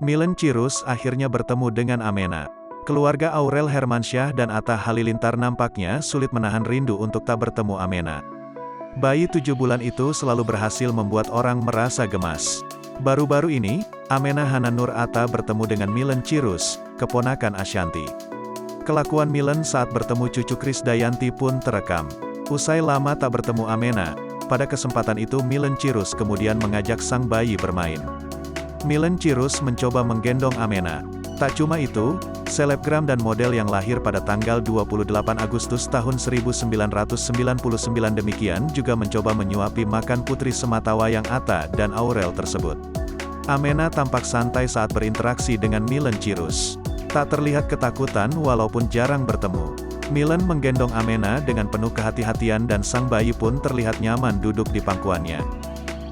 Milen Cirus akhirnya bertemu dengan Amena. Keluarga Aurel Hermansyah dan Atta Halilintar nampaknya sulit menahan rindu untuk tak bertemu Amena. Bayi 7 bulan itu selalu berhasil membuat orang merasa gemas. Baru-baru ini, Amena Hana Nur Atta bertemu dengan Milen Cirus, keponakan Ashanty. Kelakuan Milen saat bertemu cucu Krisdayanti pun terekam. Usai lama tak bertemu Amena, pada kesempatan itu Milen Cirus kemudian mengajak sang bayi bermain. Milen Cirus mencoba menggendong Amena. Tak cuma itu, selebgram dan model yang lahir pada tanggal 28 Agustus tahun 1999 demikian juga mencoba menyuapi makan putri sematawayang Atta dan Aurel tersebut. Amena tampak santai saat berinteraksi dengan Milen Cirus. Tak terlihat ketakutan walaupun jarang bertemu. Milen menggendong Amena dengan penuh kehati-hatian dan sang bayi pun terlihat nyaman duduk di pangkuannya.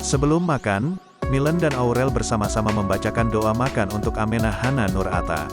Sebelum makan, Milen dan Aurel bersama-sama membacakan doa makan untuk Amena Hana Nur Atta.